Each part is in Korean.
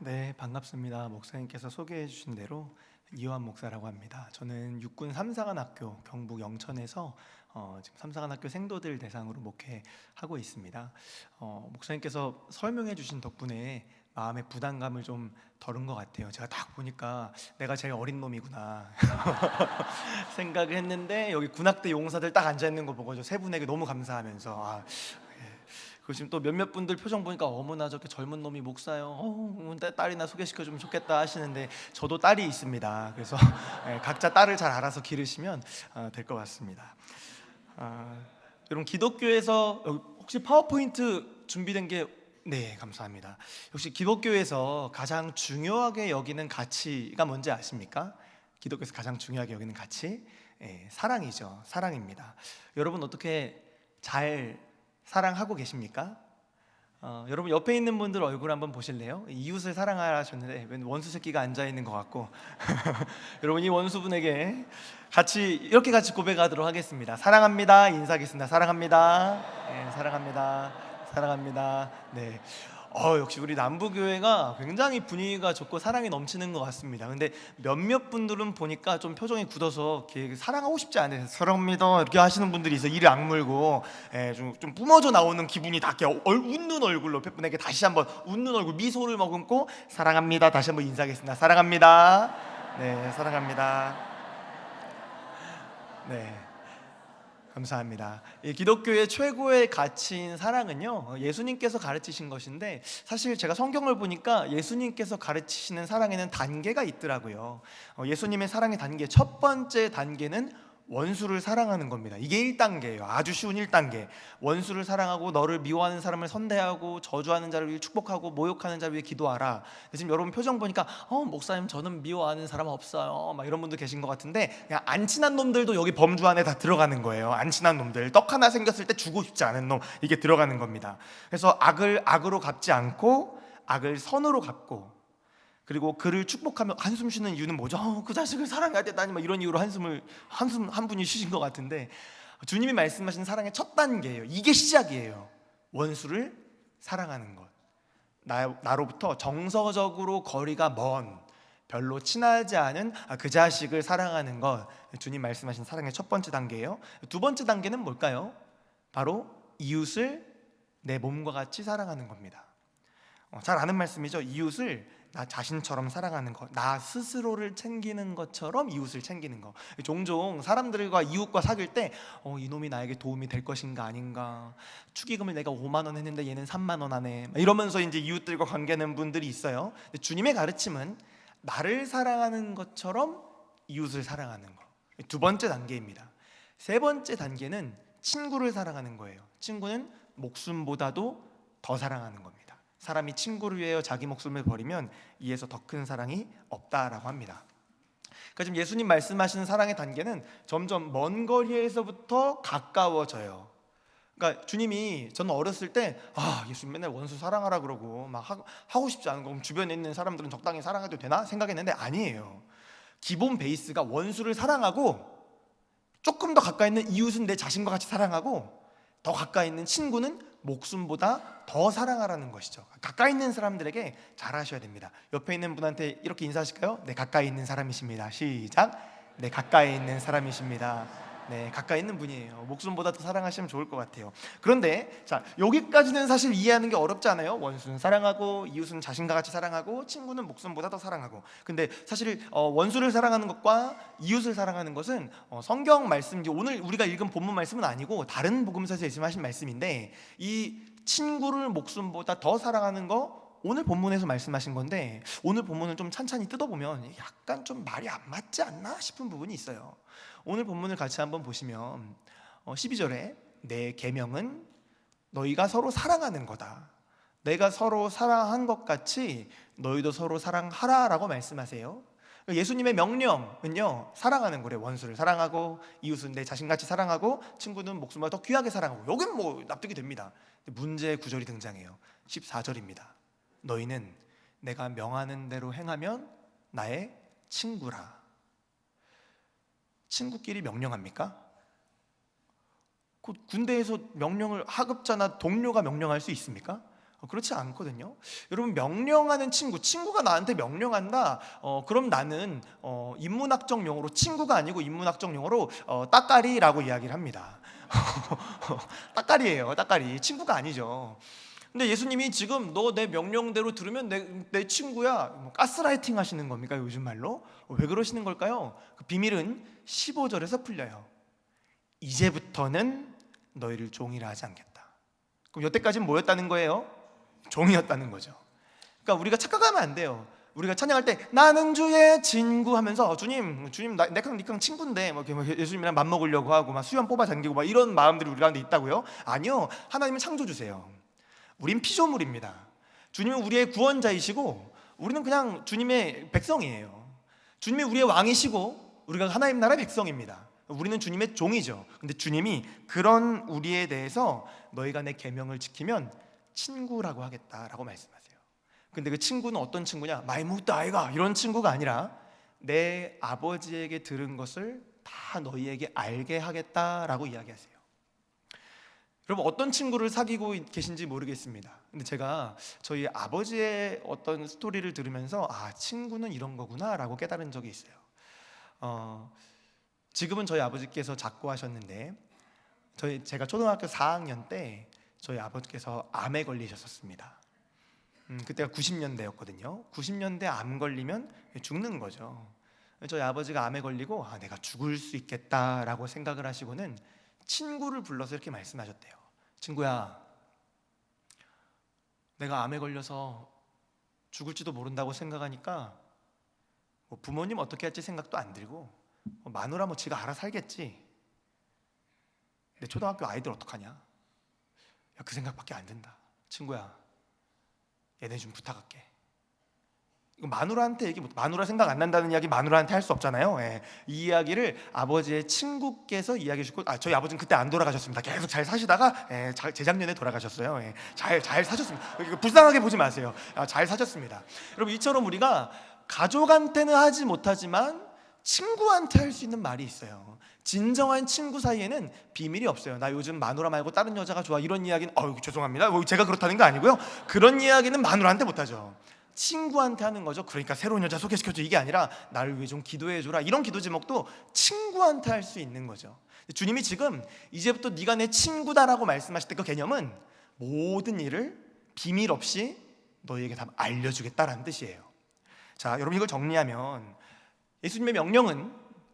네, 반갑습니다. 목사님께서 소개해 주신 대로 이호한 목사라고 합니다. 저는 육군 삼사관학교 경북 영천에서 지금 삼사관학교 생도들 대상으로 목회하고 있습니다. 목사님께서 설명해 주신 덕분에 마음의 부담감을 좀 덜은 것 같아요. 제가 딱 보니까 내가 제일 어린 놈이구나 생각을 했는데, 여기 군악대 용사들 딱 앉아 있는 거 보고 저 세 분에게 너무 감사하면서 그리고 지금 또 몇몇 분들 표정 보니까 어머나 저렇게 젊은 놈이 목사요. 딸이나 소개시켜주면 좋겠다 하시는데, 저도 딸이 있습니다. 그래서 각자 딸을 잘 알아서 기르시면 될 것 같습니다. 여러분, 기독교에서 혹시 파워포인트 준비된 게? 네, 감사합니다. 혹시 기독교에서 가장 중요하게 여기는 가치가 뭔지 아십니까? 기독교에서 가장 중요하게 여기는 가치? 사랑이죠. 사랑입니다. 여러분, 어떻게 잘 사랑하고 계십니까? 여러분, 옆에 있는 분들 얼굴 한번 보실래요? 이웃을 사랑하셨는데 웬 원수 새끼가 앉아있는 것 같고 여러분, 이 원수분에게 이렇게 같이 고백하도록 하겠습니다. 사랑합니다. 인사하겠습니다. 사랑합니다. 네, 사랑합니다. 사랑합니다. 네. 역시 우리 남부교회가 굉장히 분위기가 좋고 사랑이 넘치는 것 같습니다. 근데 몇몇 분들은 보니까 좀 표정이 굳어서 사랑하고 싶지 않아요. 사랑합니다 이렇게 하시는 분들이 있어요. 이를 악물고 좀 뿜어져 나오는 기분이 다 이렇게 웃는 얼굴로 옆에 분에게 다시 한번 웃는 얼굴, 미소를 머금고 사랑합니다. 다시 한번 인사하겠습니다. 사랑합니다. 네, 사랑합니다. 네, 감사합니다. 이 기독교의 최고의 가치인 사랑은요, 예수님께서 가르치신 것인데, 사실 제가 성경을 보니까 예수님께서 가르치시는 사랑에는 단계가 있더라고요. 예수님의 사랑의 단계, 첫 번째 단계는 원수를 사랑하는 겁니다. 이게 1단계예요. 아주 쉬운 1단계. 원수를 사랑하고 너를 미워하는 사람을 선대하고 저주하는 자를 위해 축복하고 모욕하는 자를 위해 기도하라. 지금 여러분 표정 보니까 목사님 저는 미워하는 사람 없어요 막 이런 분들 계신 것 같은데, 그냥 안 친한 놈들도 여기 범주 안에 다 들어가는 거예요. 안 친한 놈들, 떡 하나 생겼을 때 주고 싶지 않은 놈, 이게 들어가는 겁니다. 그래서 악을 악으로 갚지 않고 악을 선으로 갚고, 그리고 그를 축복하며 한숨 쉬는 이유는 뭐죠? 그 자식을 사랑해야 되다니, 막 이런 이유로 한숨 한 분이 쉬신 것 같은데, 주님이 말씀하신 사랑의 첫 단계예요. 이게 시작이에요. 원수를 사랑하는 것. 나로부터 정서적으로 거리가 먼, 별로 친하지 않은 그 자식을 사랑하는 것, 주님 말씀하신 사랑의 첫 번째 단계예요. 두 번째 단계는 뭘까요? 바로 이웃을 내 몸과 같이 사랑하는 겁니다. 잘 아는 말씀이죠. 이웃을 나 자신처럼 사랑하는 것, 나 스스로를 챙기는 것처럼 이웃을 챙기는 것. 종종 사람들과 이웃과 사귈 때 이놈이 나에게 도움이 될 것인가 아닌가, 축의금을 내가 5만 원 했는데 얘는 3만 원 하네, 이러면서 이제 이웃들과 관계하는 분들이 있어요. 주님의 가르침은 나를 사랑하는 것처럼 이웃을 사랑하는 것. 두 번째 단계입니다. 세 번째 단계는 친구를 사랑하는 거예요. 친구는 목숨보다도 더 사랑하는 겁니다. 사람이 친구를 위하여 자기 목숨을 버리면 이에서 더 큰 사랑이 없다라고 합니다. 그러니까 지금 예수님 말씀하시는 사랑의 단계는 점점 먼 거리에서부터 가까워져요. 그러니까 주님이, 저는 어렸을 때 예수님 맨날 원수 사랑하라 그러고 막 하고 싶지 않은 거, 그럼 주변에 있는 사람들은 적당히 사랑해도 되나 생각했는데 아니에요. 기본 베이스가 원수를 사랑하고, 조금 더 가까이 있는 이웃은 내 자신과 같이 사랑하고, 더 가까이 있는 친구는 목숨보다 더 사랑하라는 것이죠. 가까이 있는 사람들에게 잘하셔야 됩니다. 옆에 있는 분한테 이렇게 인사하실까요? 네, 가까이 있는 사람이십니다. 시작. 네, 가까이 있는 사람이십니다. 네, 가까이 있는 분이에요. 목숨보다 더 사랑하시면 좋을 것 같아요. 그런데 여기까지는 사실 이해하는 게 어렵지 않아요? 원수는 사랑하고, 이웃은 자신과 같이 사랑하고, 친구는 목숨보다 더 사랑하고. 근데 사실 원수를 사랑하는 것과 이웃을 사랑하는 것은 성경 말씀, 오늘 우리가 읽은 본문 말씀은 아니고 다른 복음서에서 예수님하신 말씀인데, 이 친구를 목숨보다 더 사랑하는 거 오늘 본문에서 말씀하신 건데, 오늘 본문을 좀 찬찬히 뜯어보면 약간 좀 말이 안 맞지 않나 싶은 부분이 있어요. 오늘 본문을 같이 한번 보시면 12절에 내 계명은 너희가 서로 사랑하는 거다. 내가 서로 사랑한 것 같이 너희도 서로 사랑하라라고 말씀하세요. 예수님의 명령은요, 사랑하는 거래요. 원수를 사랑하고, 이웃은 내 자신같이 사랑하고, 친구는 목숨보다 더 귀하게 사랑하고. 여긴 뭐 납득이 됩니다. 문제의 구절이 등장해요. 14절입니다. 너희는 내가 명하는 대로 행하면 나의 친구라. 친구끼리 명령합니까? 군대에서 명령을, 하급자나 동료가 명령할 수 있습니까? 그렇지 않거든요. 여러분, 명령하는 친구가 나한테 명령한다. 그럼 나는 인문학적 용어로 친구가 아니고 인문학적 용어로 따까리라고 이야기를 합니다. 따까리예요, 따까리. 친구가 아니죠. 근데 예수님이 지금 너 내 명령대로 들으면 내 친구야, 뭐 가스라이팅 하시는 겁니까, 요즘 말로? 왜 그러시는 걸까요? 그 비밀은 15절에서 풀려요. 이제부터는 너희를 종이라 하지 않겠다. 그럼 여태까지는 뭐였다는 거예요? 종이었다는 거죠. 그러니까 우리가 착각하면 안 돼요. 우리가 찬양할 때 나는 주의 친구 하면서 주님 내랑 니랑 친구인데 뭐 예수님이랑 맘먹으려고 하고 막 수염 뽑아 당기고 막 이런 마음들이 우리 가운데 있다고요? 아니요. 하나님은 창조주세요. 우린 피조물입니다. 주님은 우리의 구원자이시고 우리는 그냥 주님의 백성이에요. 주님이 우리의 왕이시고 우리가 하나님 나라의 백성입니다. 우리는 주님의 종이죠. 근데 주님이 그런 우리에 대해서 너희가 내 계명을 지키면 친구라고 하겠다라고 말씀하세요. 근데 그 친구는 어떤 친구냐? 마이 무트 아이가 이런 친구가 아니라 내 아버지에게 들은 것을 다 너희에게 알게 하겠다라고 이야기하세요. 여러분, 어떤 친구를 사귀고 계신지 모르겠습니다. 근데 제가 저희 아버지의 어떤 스토리를 들으면서 친구는 이런 거구나 라고 깨달은 적이 있어요. 지금은 저희 아버지께서 작고하셨는데 제가 초등학교 4학년 때 저희 아버지께서 암에 걸리셨었습니다. 그때가 90년대였거든요. 90년대 암 걸리면 죽는 거죠. 저희 아버지가 암에 걸리고 내가 죽을 수 있겠다라고 생각을 하시고는 친구를 불러서 이렇게 말씀하셨대요. 친구야, 내가 암에 걸려서 죽을지도 모른다고 생각하니까 뭐 부모님 어떻게 할지 생각도 안 들고 마누라 뭐 지가 알아서 살겠지. 내 초등학교 아이들 어떡하냐? 그 생각밖에 안 든다. 친구야, 얘네 좀 부탁할게. 이거 마누라한테 마누라 생각 안 난다는 이야기 마누라한테 할 수 없잖아요. 이 이야기를 아버지의 친구께서 이야기해 주고 저희 아버지는 그때 안 돌아가셨습니다. 계속 잘 사시다가 재작년에 돌아가셨어요. 잘 사셨습니다. 불쌍하게 보지 마세요. 잘 사셨습니다. 여러분, 이처럼 우리가 가족한테는 하지 못하지만 친구한테 할 수 있는 말이 있어요. 진정한 친구 사이에는 비밀이 없어요. 나 요즘 마누라 말고 다른 여자가 좋아, 이런 이야기는 죄송합니다, 제가 그렇다는 거 아니고요. 그런 이야기는 마누라한테 못하죠. 친구한테 하는 거죠. 그러니까 새로운 여자 소개시켜줘, 이게 아니라 나를 위해 좀 기도해줘라, 이런 기도 제목도 친구한테 할 수 있는 거죠. 주님이 지금 이제부터 네가 내 친구다라고 말씀하실 때 그 개념은 모든 일을 비밀 없이 너희에게 다 알려주겠다라는 뜻이에요. 자, 여러분, 이걸 정리하면 예수님의 명령은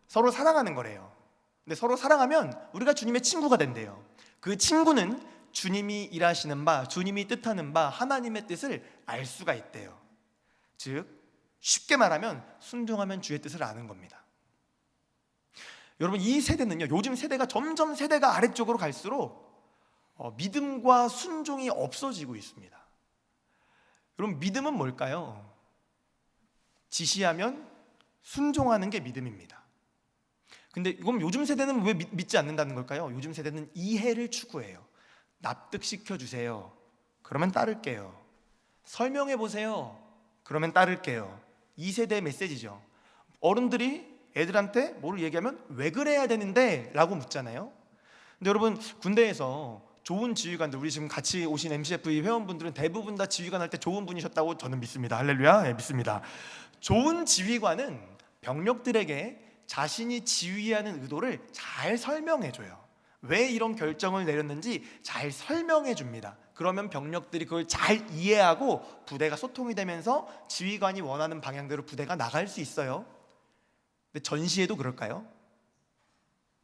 서로 사랑하는 거래요. 근데 서로 사랑하면 우리가 주님의 친구가 된대요. 그 친구는 주님이 일하시는 바, 주님이 뜻하는 바, 하나님의 뜻을 알 수가 있대요. 즉, 쉽게 말하면 순종하면 주의 뜻을 아는 겁니다. 여러분, 이 세대는요, 요즘 세대가 점점 세대가 아래쪽으로 갈수록 믿음과 순종이 없어지고 있습니다. 여러분, 믿음은 뭘까요? 지시하면 순종하는 게 믿음입니다. 근데 그럼 요즘 세대는 왜 믿지 않는다는 걸까요? 요즘 세대는 이해를 추구해요. 납득시켜 주세요. 그러면 따를게요. 설명해 보세요. 그러면 따를게요. 이 세대의 메시지죠. 어른들이 애들한테 뭘 얘기하면 왜 그래야 되는데? 라고 묻잖아요. 근데 여러분, 군대에서 좋은 지휘관들, 우리 지금 같이 오신 MCFE 회원분들은 대부분 다 지휘관 할 때 좋은 분이셨다고 저는 믿습니다. 할렐루야. 믿습니다. 좋은 지휘관은 병력들에게 자신이 지휘하는 의도를 잘 설명해줘요. 왜 이런 결정을 내렸는지 잘 설명해 줍니다. 그러면 병력들이 그걸 잘 이해하고 부대가 소통이 되면서 지휘관이 원하는 방향대로 부대가 나갈 수 있어요. 근데 전시에도 그럴까요?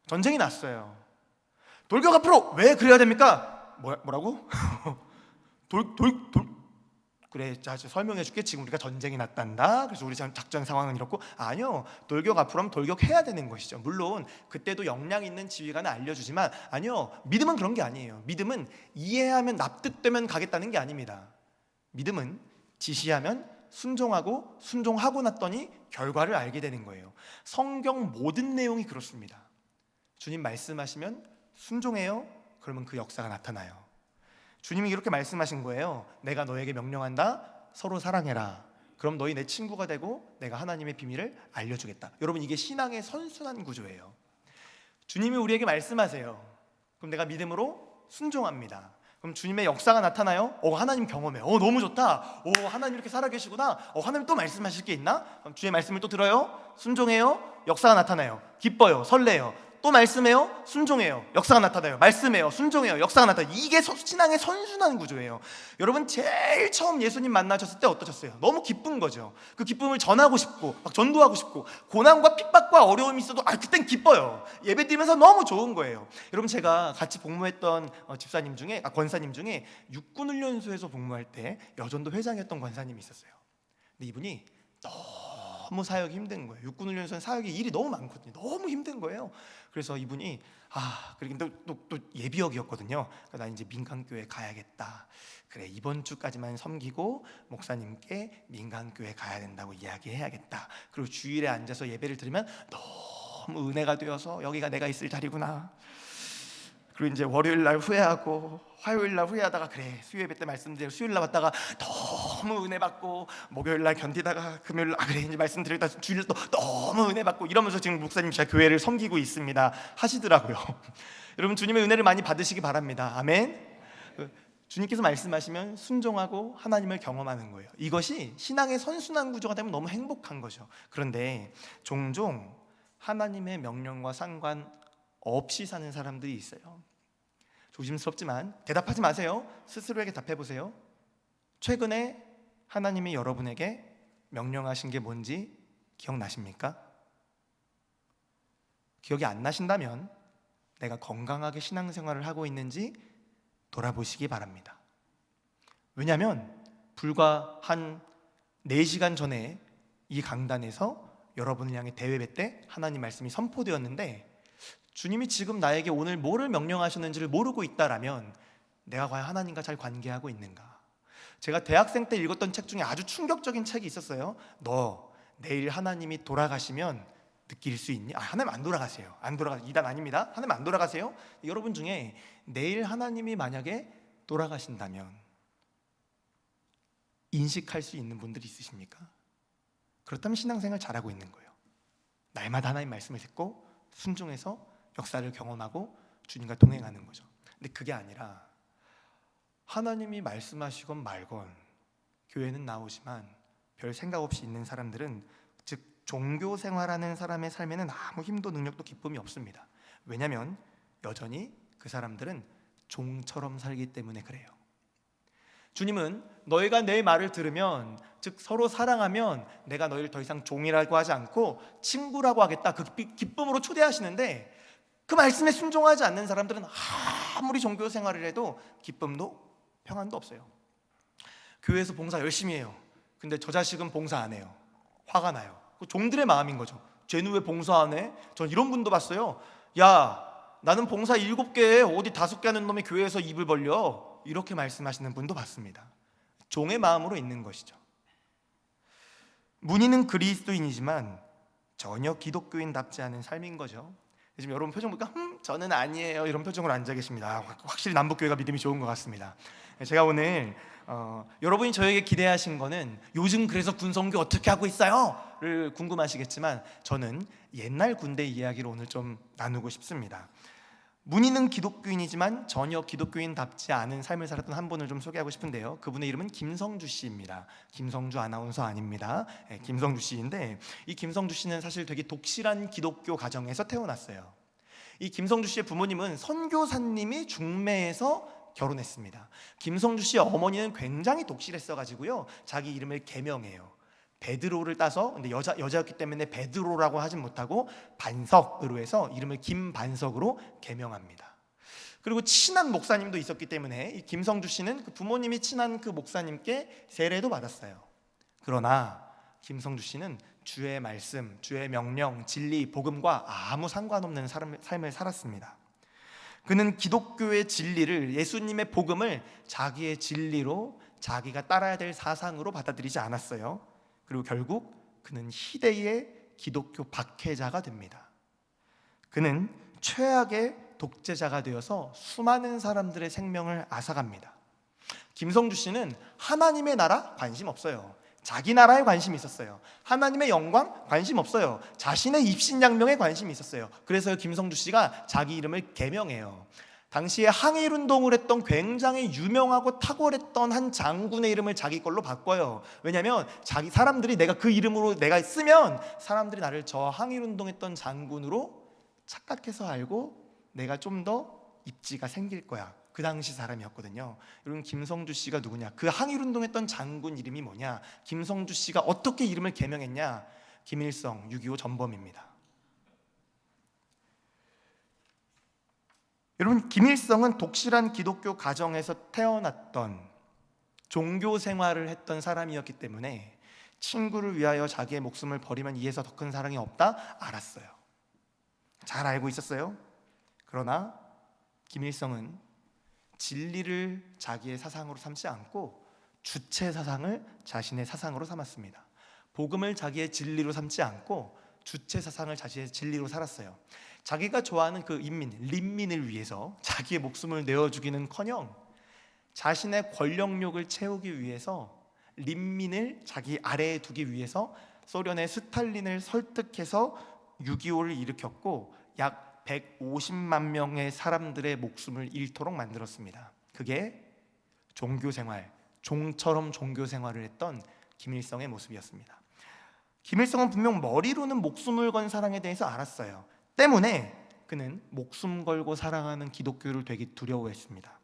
전쟁이 났어요. 돌격 앞으로! 왜 그래야 됩니까? 뭐라고? 그래, 자, 설명해 줄게. 지금 우리가 전쟁이 났단다. 그래서 우리 작전 상황은 이렇고. 아니요, 돌격 앞으로 하면 돌격해야 되는 것이죠. 물론 그때도 역량 있는 지휘관은 알려주지만, 아니요, 믿음은 그런 게 아니에요. 믿음은 이해하면 납득되면 가겠다는 게 아닙니다. 믿음은 지시하면 순종하고, 순종하고 났더니 결과를 알게 되는 거예요. 성경 모든 내용이 그렇습니다. 주님 말씀하시면 순종해요. 그러면 그 역사가 나타나요. 주님이 이렇게 말씀하신 거예요. 내가 너에게 명령한다. 서로 사랑해라. 그럼 너희 내 친구가 되고 내가 하나님의 비밀을 알려주겠다. 여러분, 이게 신앙의 선순환 구조예요. 주님이 우리에게 말씀하세요. 그럼 내가 믿음으로 순종합니다. 그럼 그럼 주님의 역사가 나타나요? 하나님 경험해. 너무 좋다. 하나님 이렇게 살아계시구나. 하나님 또 말씀하실 게 있나? 그럼 주의 말씀을 또 들어요. 순종해요. 역사가 나타나요. 기뻐요. 설레요. 또 말씀해요. 순종해요. 역사가 나타나요. 말씀해요. 순종해요. 역사가 나타나요. 이게 신앙의 선순환 구조예요. 여러분 제일 처음 예수님 만나셨을 때 어떠셨어요? 너무 기쁜 거죠. 그 기쁨을 전하고 싶고 막 전도하고 싶고 고난과 핍박과 어려움이 있어도 그땐 기뻐요. 예배드리면서 너무 좋은 거예요. 여러분 제가 같이 복무했던 집사님 중에 권사님 중에 육군훈련소에서 복무할 때 여전도 회장이었던 권사님이 있었어요. 근데 이분이 너무 사역이 힘든 거예요. 육군훈련소는 사역이 일이 너무 많거든요. 너무 힘든 거예요. 그래서 이분이 그리고 또 예비역이었거든요. 나 이제 민간교회 가야겠다. 그래, 이번 주까지만 섬기고 목사님께 민간교회 가야 된다고 이야기해야겠다. 그리고 주일에 앉아서 예배를 들으면 너무 은혜가 되어서 여기가 내가 있을 자리구나. 그리고 이제 월요일 날 후회하고 화요일 날 후회하다가 그래 수요 예배 때 말씀드리고 수요일 날 왔다가 너무 은혜 받고 목요일 날 견디다가 금요일 날 그래 이제 말씀드리다 주일 또 너무 은혜 받고 이러면서 지금 목사님 제가 교회를 섬기고 있습니다 하시더라고요. 여러분 주님의 은혜를 많이 받으시기 바랍니다. 아멘. 주님께서 말씀하시면 순종하고 하나님을 경험하는 거예요. 이것이 신앙의 선순환 구조가 되면 너무 행복한 거죠. 그런데 종종 하나님의 명령과 상관없이 사는 사람들이 있어요. 조심스럽지만 대답하지 마세요. 스스로에게 답해보세요. 최근에 하나님이 여러분에게 명령하신 게 뭔지 기억나십니까? 기억이 안 나신다면 내가 건강하게 신앙생활을 하고 있는지 돌아보시기 바랍니다. 왜냐하면 불과 한 4시간 전에 이 강단에서 여러분을 향해 대회배 때 하나님 말씀이 선포되었는데 주님이 지금 나에게 오늘 뭐를 명령하셨는지를 모르고 있다라면 내가 과연 하나님과 잘 관계하고 있는가? 제가 대학생 때 읽었던 책 중에 아주 충격적인 책이 있었어요. 너 내일 하나님이 돌아가시면 느낄 수 있니? 하나님 안 돌아가세요. 이단 아닙니다. 하나님 안 돌아가세요. 여러분 중에 내일 하나님이 만약에 돌아가신다면 인식할 수 있는 분들이 있으십니까? 그렇다면 신앙생활 잘하고 있는 거예요. 날마다 하나님 말씀을 듣고 순종해서 역사를 경험하고 주님과 동행하는 거죠. 근데 그게 아니라 하나님이 말씀하시건 말건 교회는 나오지만 별 생각 없이 있는 사람들은 즉 종교 생활하는 사람의 삶에는 아무 힘도 능력도 기쁨이 없습니다. 왜냐하면 여전히 그 사람들은 종처럼 살기 때문에 그래요. 주님은 너희가 내 말을 들으면 즉 서로 사랑하면 내가 너희를 더 이상 종이라고 하지 않고 친구라고 하겠다. 그 기쁨으로 초대하시는데 그 말씀에 순종하지 않는 사람들은 아무리 종교 생활을 해도 기쁨도 평안도 없어요. 교회에서 봉사 열심히 해요. 근데 저 자식은 봉사 안 해요. 화가 나요. 종들의 마음인 거죠. 쟤는 왜 봉사 안 해? 전 이런 분도 봤어요. 야, 나는 봉사 7개 어디 5개 하는 놈이 교회에서 입을 벌려. 이렇게 말씀하시는 분도 봤습니다. 종의 마음으로 있는 것이죠. 문의는 그리스도인이지만 전혀 기독교인답지 않은 삶인 거죠. 지금 여러분 표정 보니까 저는 아니에요 이런 표정으로 앉아 계십니다. 확실히 남북교회가 믿음이 좋은 것 같습니다. 제가 오늘 여러분이 저에게 기대하신 거는 요즘 그래서 군성교 어떻게 하고 있어요? 를 궁금하시겠지만 저는 옛날 군대 이야기를 오늘 좀 나누고 싶습니다. 문의는 기독교인이지만 전혀 기독교인답지 않은 삶을 살았던 한 분을 좀 소개하고 싶은데요. 그분의 이름은 김성주 씨입니다. 김성주 아나운서 아닙니다. 김성주 씨인데 이 김성주 씨는 사실 되게 독실한 기독교 가정에서 태어났어요. 이 김성주 씨의 부모님은 선교사님이 중매에서 결혼했습니다. 김성주 씨의 어머니는 굉장히 독실했어가지고요. 자기 이름을 개명해요. 베드로를 따서 근데 여자였기 때문에 베드로라고 하진 못하고 반석으로 해서 이름을 김반석으로 개명합니다. 그리고 친한 목사님도 있었기 때문에 이 김성주 씨는 그 부모님이 친한 그 목사님께 세례도 받았어요. 그러나 김성주 씨는 주의 말씀, 주의 명령, 진리, 복음과 아무 상관없는 삶을 살았습니다. 그는 기독교의 진리를, 예수님의 복음을 자기의 진리로, 자기가 따라야 될 사상으로 받아들이지 않았어요. 그리고 결국 그는 희대의 기독교 박해자가 됩니다. 그는 최악의 독재자가 되어서 수많은 사람들의 생명을 앗아갑니다. 김성주 씨는 하나님의 나라 관심 없어요. 자기 나라에 관심이 있었어요. 하나님의 영광 관심 없어요. 자신의 입신양명에 관심이 있었어요. 그래서 김성주 씨가 자기 이름을 개명해요. 당시에 항일운동을 했던 굉장히 유명하고 탁월했던 한 장군의 이름을 자기 걸로 바꿔요. 왜냐하면 자기 사람들이 내가 그 이름으로 내가 쓰면 사람들이 나를 저 항일운동했던 장군으로 착각해서 알고 내가 좀 더 입지가 생길 거야. 그 당시 사람이었거든요. 여러분, 김성주 씨가 누구냐? 그 항일운동했던 장군 이름이 뭐냐? 김성주 씨가 어떻게 이름을 개명했냐? 김일성 6.25 전범입니다. 여러분, 김일성은 독실한 기독교 가정에서 태어났던 종교 생활을 했던 사람이었기 때문에 친구를 위하여 자기의 목숨을 버리면 이에서 더 큰 사랑이 없다 알았어요. 잘 알고 있었어요. 그러나 김일성은 진리를 자기의 사상으로 삼지 않고 주체 사상을 자신의 사상으로 삼았습니다. 복음을 자기의 진리로 삼지 않고 주체 사상을 자신의 진리로 살았어요. 자기가 좋아하는 그 인민, 린민을 위해서 자기의 목숨을 내어주기는커녕 자신의 권력욕을 채우기 위해서 린민을 자기 아래에 두기 위해서 소련의 스탈린을 설득해서 6.25를 일으켰고 약 150만 명의 사람들의 목숨을 잃도록 만들었습니다. 그게 종교생활, 종처럼 종교생활을 했던 김일성의 모습이었습니다. 김일성은 분명 머리로는 목숨을 건 사랑에 대해서 알았어요. 때문에 그는 목숨 걸고 사랑하는 기독교를 되게 두려워했습니다.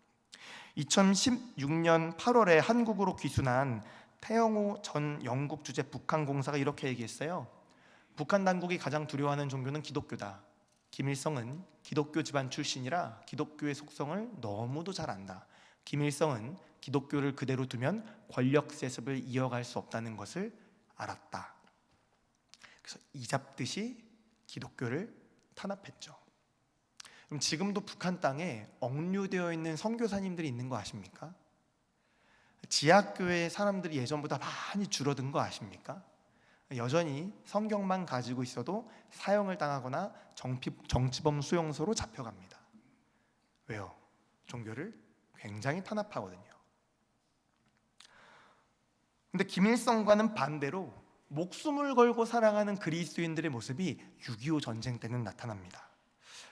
2016년 8월에 한국으로 귀순한 태영호 전 영국 주재 북한공사가 이렇게 얘기했어요. 북한 당국이 가장 두려워하는 종교는 기독교다. 김일성은 기독교 집안 출신이라 기독교의 속성을 너무도 잘 안다. 김일성은 기독교를 그대로 두면 권력 세습을 이어갈 수 없다는 것을 알았다. 그래서 이잡듯이 기독교를 탄압했죠. 그럼 지금도 북한 땅에 억류되어 있는 선교사님들이 있는 거 아십니까? 지하교회 사람들이 예전보다 많이 줄어든 거 아십니까? 여전히 성경만 가지고 있어도 사형을 당하거나 정치범 수용소로 잡혀갑니다. 왜요? 종교를 굉장히 탄압하거든요. 근데 김일성과는 반대로 목숨을 걸고 사랑하는 그리스도인들의 모습이 6.25 전쟁 때는 나타납니다.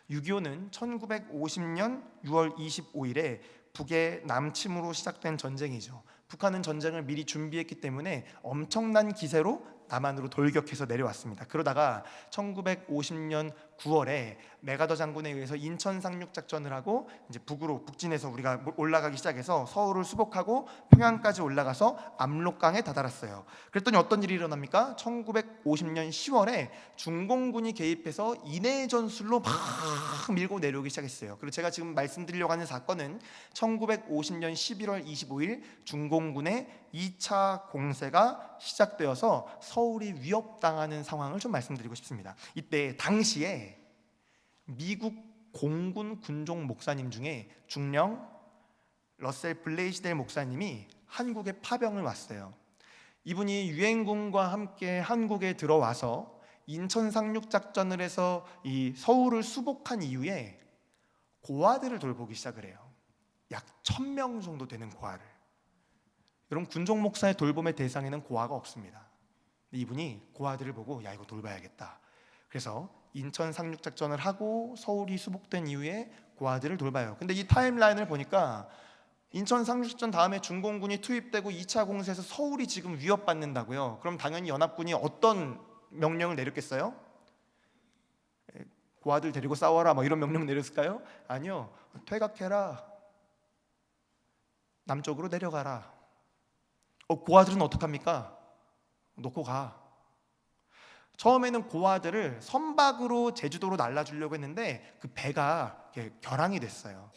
6.25는 1950년 6월 25일에 북의 남침으로 시작된 전쟁이죠. 북한은 전쟁을 미리 준비했기 때문에 엄청난 기세로 남한으로 돌격해서 내려왔습니다. 그러다가 1950년 9월에 메가더 장군에 의해서 인천 상륙 작전을 하고 이제 북으로 북진해서 우리가 올라가기 시작해서 서울을 수복하고 평양까지 올라가서 압록강에 다다랐어요. 그랬더니 어떤 일이 일어납니까? 1950년 10월에 중공군이 개입해서 인해 전술로 막 밀고 내려오기 시작했어요. 그리고 제가 지금 말씀드리려고 하는 사건은 1950년 11월 25일 중공군의 2차 공세가 시작되어서 서울이 위협당하는 상황을 좀 말씀드리고 싶습니다. 이때 당시에 미국 공군 군종 목사님 중에 중령 러셀 블레이시델 목사님이 한국에 파병을 왔어요. 이분이 유엔군과 함께 한국에 들어와서 인천 상륙 작전을 해서 이 서울을 수복한 이후에 고아들을 돌보기 시작을 해요. 약 1000명 정도 되는 고아를. 여러분, 군종 목사의 돌봄의 대상에는 고아가 없습니다. 이분이 고아들을 보고 야, 이거 돌봐야겠다. 그래서 인천 상륙 작전을 하고 서울이 수복된 이후에 고아들을 돌봐요. 근데 이 타임라인을 보니까 인천 상륙 작전 다음에 중공군이 투입되고 2차 공세에서 서울이 지금 위협받는다고요. 그럼 당연히 연합군이 어떤 명령을 내렸겠어요? 고아들 데리고 싸워라 뭐 이런 명령 내렸을까요? 아니요. 퇴각해라. 남쪽으로 내려가라. 고아들은 어떡합니까? 놓고 가. 처음에는 고아들을 선박으로 제주도로 날라주려고 했는데 그 배가 결항이 됐어요.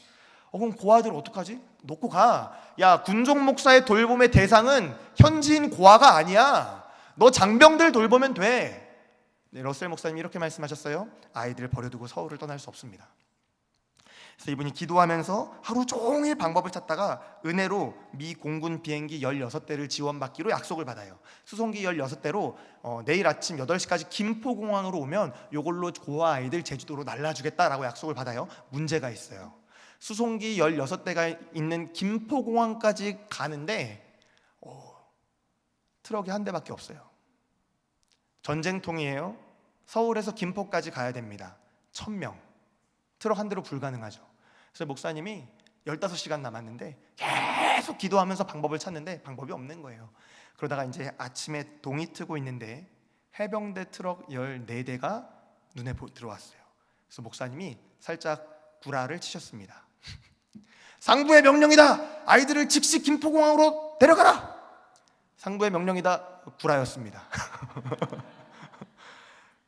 그럼 고아들 어떡하지? 놓고 가. 야, 군종 목사의 돌봄의 대상은 현지인 고아가 아니야. 너 장병들 돌보면 돼. 네, 러셀 목사님이 이렇게 말씀하셨어요. 아이들을 버려두고 서울을 떠날 수 없습니다. 그래서 이분이 기도하면서 하루 종일 방법을 찾다가 은혜로 미 공군 비행기 16대를 지원받기로 약속을 받아요. 수송기 16대로 내일 아침 8시까지 김포공항으로 오면 이걸로 고아 아이들 제주도로 날라주겠다라고 약속을 받아요. 문제가 있어요. 수송기 16대가 있는 김포공항까지 가는데 트럭이 한 대밖에 없어요. 전쟁통이에요. 서울에서 김포까지 가야 됩니다. 1000명. 트럭 한 대로 불가능하죠. 그래서 목사님이 15시간 남았는데 계속 기도하면서 방법을 찾는데 방법이 없는 거예요. 그러다가 이제 아침에 동이 트고 있는데 해병대 트럭 14대가 눈에 들어왔어요. 그래서 목사님이 살짝 구라를 치셨습니다. 상부의 명령이다. 아이들을 즉시 김포공항으로 데려가라. 상부의 명령이다. 구라였습니다.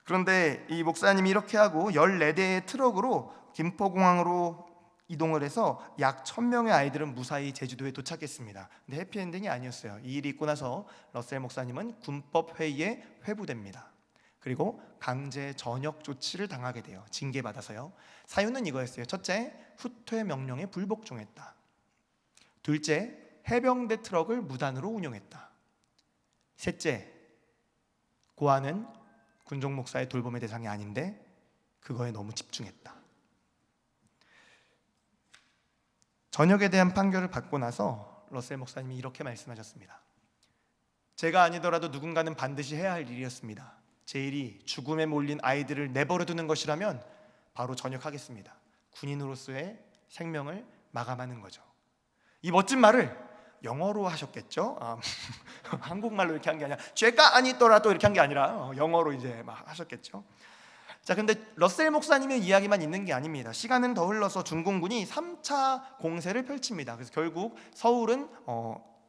그런데 이 목사님이 이렇게 하고 14대의 트럭으로 김포공항으로 이동을 해서 약 1000명의 아이들은 무사히 제주도에 도착했습니다. 근데 해피엔딩이 아니었어요. 이 일이 있고 나서 러셀 목사님은 군법회의에 회부됩니다. 그리고 강제 전역 조치를 당하게 돼요. 징계받아서요. 사유는 이거였어요. 첫째, 후퇴 명령에 불복종했다. 둘째, 해병대 트럭을 무단으로 운용했다. 셋째, 고아는 군종 목사의 돌봄의 대상이 아닌데 그거에 너무 집중했다. 전역에 대한 판결을 받고 나서 러셀 목사님이 이렇게 말씀하셨습니다. 제가 아니더라도 누군가는 반드시 해야 할 일이었습니다. 제 일이 죽음에 몰린 아이들을 내버려 두는 것이라면 바로 전역하겠습니다. 군인으로서의 생명을 마감하는 거죠. 이 멋진 말을 영어로 하셨겠죠? 한국말로 이렇게 한 게 아니라 죄가 아니더라도 이렇게 한 게 아니라 영어로 이제 막 하셨겠죠. 자, 근데 러셀 목사님의 이야기만 있는 게 아닙니다. 시간은 더 흘러서 중공군이 3차 공세를 펼칩니다. 그래서 결국 서울은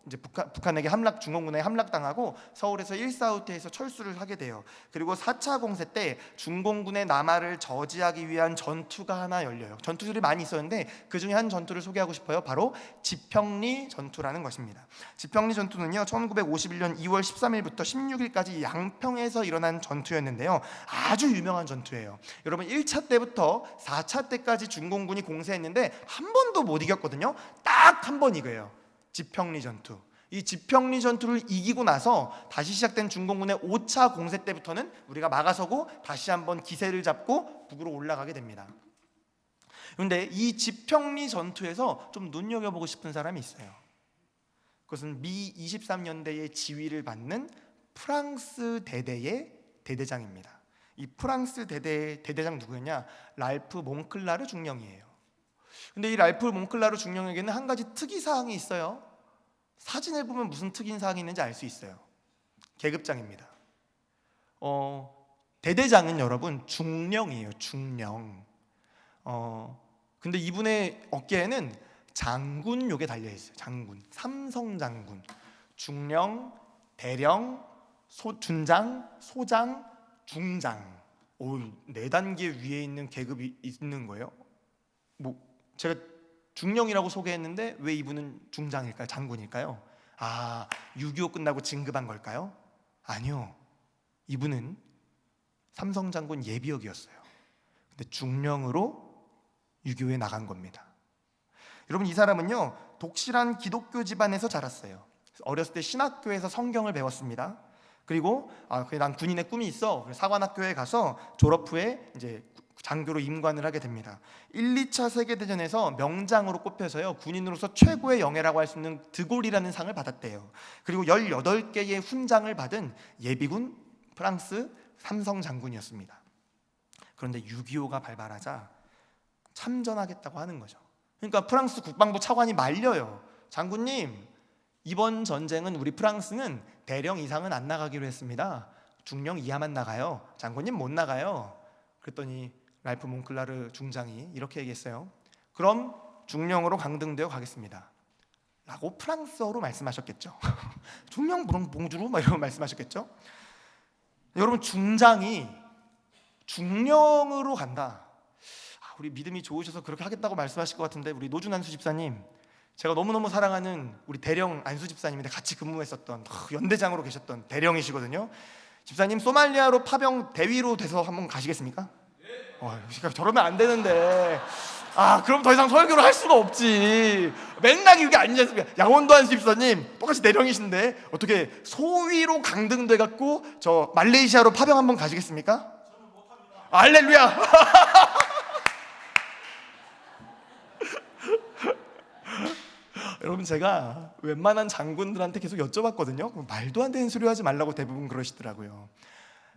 이제 북한에게 중공군에 함락당하고 서울에서 1사후퇴해서 철수를 하게 돼요. 그리고 4차 공세 때 중공군의 남하를 저지하기 위한 전투가 하나 열려요. 전투들이 많이 있었는데 그 중에 한 전투를 소개하고 싶어요. 바로 지평리 전투라는 것입니다. 지평리 전투는요, 1951년 2월 13일부터 16일까지 양평에서 일어난 전투였는데요, 아주 유명한 전투예요. 여러분, 1차 때부터 4차 때까지 중공군이 공세했는데 한 번도 못 이겼거든요. 딱 한 번 이겨요. 지평리 전투. 이 지평리 전투를 이기고 나서 다시 시작된 중공군의 5차 공세 때부터는 우리가 막아서고 다시 한번 기세를 잡고 북으로 올라가게 됩니다. 그런데 이 지평리 전투에서 좀 눈여겨보고 싶은 사람이 있어요. 그것은 미 23년대의 지휘를 받는 프랑스 대대의 대대장입니다. 이 프랑스 대대장 누구였냐? 랄프 몽클라르 중령이에요. 근데 이 랄프 몽클라르 중령에게는 한 가지 특이사항이 있어요. 사진을 보면 무슨 특이사항이 있는지 알 수 있어요. 계급장입니다. 대대장은 여러분 중령이에요. 중령. 근데 이분의 어깨에는 장군욕에 달려있어요. 장군, 삼성 장군. 중령, 대령, 준장, 소장, 중장. 4단계 위에 있는 계급이 있는 거예요. 제가 중령이라고 소개했는데 왜 이분은 중장일까요? 장군일까요? 6.25 끝나고 진급한 걸까요? 아니요. 이분은 삼성 장군 예비역이었어요. 근데 중령으로 6.25에 나간 겁니다. 여러분, 이 사람은요, 독실한 기독교 집안에서 자랐어요. 어렸을 때 신학교에서 성경을 배웠습니다. 그리고 난 군인의 꿈이 있어. 사관학교에 가서 졸업 후에 이제 장교로 임관을 하게 됩니다. 1, 2차 세계대전에서 명장으로 꼽혀서요, 군인으로서 최고의 영예라고 할 수 있는 드골이라는 상을 받았대요. 그리고 18개의 훈장을 받은 예비군 프랑스 삼성 장군이었습니다. 그런데 6.25가 발발하자 참전하겠다고 하는 거죠. 그러니까 프랑스 국방부 차관이 말려요. 장군님, 이번 전쟁은 우리 프랑스는 대령 이상은 안 나가기로 했습니다. 중령 이하만 나가요. 장군님 못 나가요. 그랬더니 랄프 몽클라르 중장이 이렇게 얘기했어요. 그럼 중령으로 강등되어 가겠습니다 라고 프랑스어로 말씀하셨겠죠. 중령 봉주루 막 이러고 말씀하셨겠죠. 여러분, 중장이 중령으로 간다. 우리 믿음이 좋으셔서 그렇게 하겠다고 말씀하실 것 같은데, 우리 노준 안수 집사님, 제가 너무너무 사랑하는 우리 대령 안수 집사님인데 같이 근무했었던 연대장으로 계셨던 대령이시거든요. 집사님, 소말리아로 파병 대위로 돼서 한번 가시겠습니까? 저러면 안 되는데. 그럼 더 이상 설교를 할 수가 없지. 맥락이 이게 아니지 않습니까? 양원도 안수 집사님 똑같이 대령이신데 어떻게 소위로 강등돼 갖고 저 말레이시아로 파병 한번 가시겠습니까? 저는 못합니다. 할렐루야. 여러분, 제가 웬만한 장군들한테 계속 여쭤봤거든요. 말도 안 되는 소리 하지 말라고 대부분 그러시더라고요.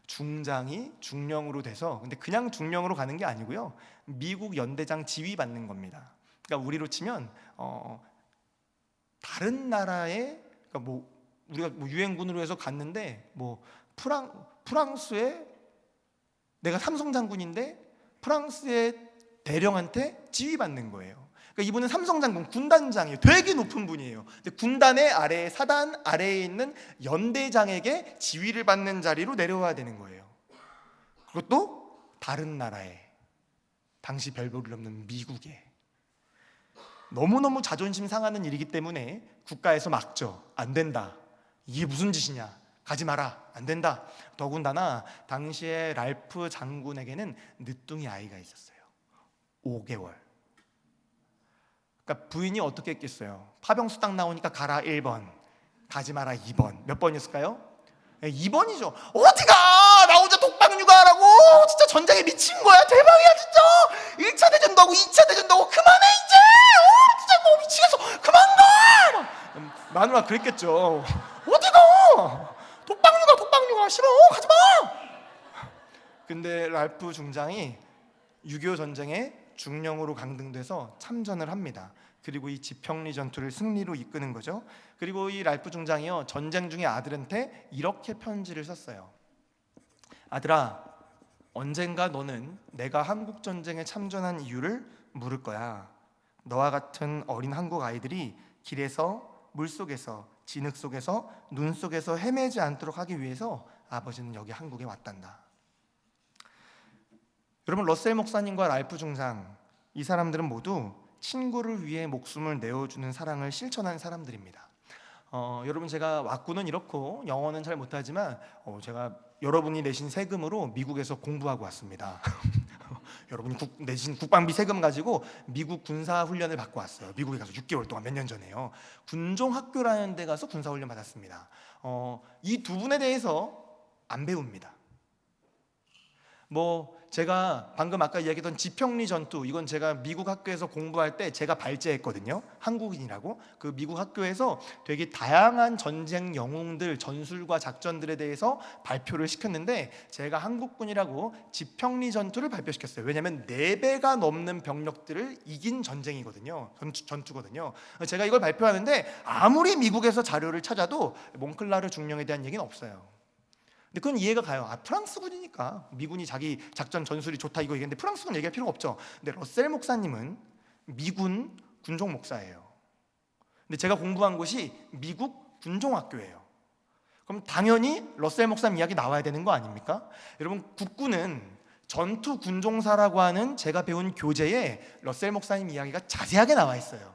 중장이 중령으로 돼서, 근데 그냥 중령으로 가는 게 아니고요, 미국 연대장 지휘 받는 겁니다. 그러니까 우리로 치면 다른 나라에, 그러니까 우리가 유엔군으로 해서 갔는데 프랑스에 내가 삼성 장군인데 프랑스의 대령한테 지휘받는 거예요. 그러니까 이분은 삼성 장군 군단장이에요. 되게 높은 분이에요. 근데 군단의 아래 사단 아래에 있는 연대장에게 지휘를 받는 자리로 내려와야 되는 거예요. 그것도 다른 나라에, 당시 별볼일 없는 미국에. 너무너무 자존심 상하는 일이기 때문에 국가에서 막죠. 안 된다. 이게 무슨 짓이냐. 가지 마라. 안 된다. 더군다나 당시에 랄프 장군에게는 늦둥이 아이가 있었어요. 5개월. 그러니까 부인이 어떻게 했겠어요? 파병수 딱 나오니까 가라 1번, 가지 마라 2번. 몇 번이었을까요? 2번이죠. 어디가 나 혼자 독방 육아하라고. 진짜 전쟁에 미친 거야. 대박이야 진짜. 1차 대전도 하고 2차 대전도 하고 그만해 이제. 진짜 너 미치겠어. 그만 가. 마누라 그랬겠죠. 어디가 독방 육아 싫어. 가지 마. 근데 랄프 중장이 6.25 전쟁에 중령으로 강등돼서 참전을 합니다. 그리고 이 지평리 전투를 승리로 이끄는 거죠. 그리고 이 랄프 중장이요, 전쟁 중에 아들한테 이렇게 편지를 썼어요. 아들아, 언젠가 너는 내가 한국 전쟁에 참전한 이유를 물을 거야. 너와 같은 어린 한국 아이들이 길에서, 물속에서, 진흙 속에서, 눈 속에서 헤매지 않도록 하기 위해서 아버지는 여기 한국에 왔단다. 여러분, 러셀 목사님과 랄프 중장, 이 사람들은 모두 친구를 위해 목숨을 내어주는 사랑을 실천한 사람들입니다. 여러분, 제가 왁구는 이렇고 영어는 잘 못하지만 제가 여러분이 내신 세금으로 미국에서 공부하고 왔습니다. 여러분이 내신 국방비 세금 가지고 미국 군사훈련을 받고 왔어요. 미국에 가서 6개월 동안, 몇 년 전에요. 군종학교라는 데 가서 군사훈련 받았습니다. 이 두 분에 대해서 안 배웁니다. 제가 방금 아까 이야기했던 지평리 전투, 이건 제가 미국 학교에서 공부할 때 제가 발제했거든요. 한국인이라고. 그 미국 학교에서 되게 다양한 전쟁 영웅들, 전술과 작전들에 대해서 발표를 시켰는데 제가 한국군이라고 지평리 전투를 발표시켰어요. 왜냐하면 4배가 넘는 병력들을 이긴 전쟁이거든요. 전투거든요. 제가 이걸 발표하는데 아무리 미국에서 자료를 찾아도 몽클라르 중령에 대한 얘기는 없어요. 근데 그건 이해가 가요. 프랑스군이니까 미군이 자기 작전 전술이 좋다 이거 얘기했는데 프랑스군 얘기할 필요가 없죠. 근데 러셀 목사님은 미군 군종 목사예요. 근데 제가 공부한 곳이 미국 군종학교예요. 그럼 당연히 러셀 목사님 이야기 나와야 되는 거 아닙니까? 여러분, 국군은 전투 군종사라고 하는 제가 배운 교재에 러셀 목사님 이야기가 자세하게 나와 있어요.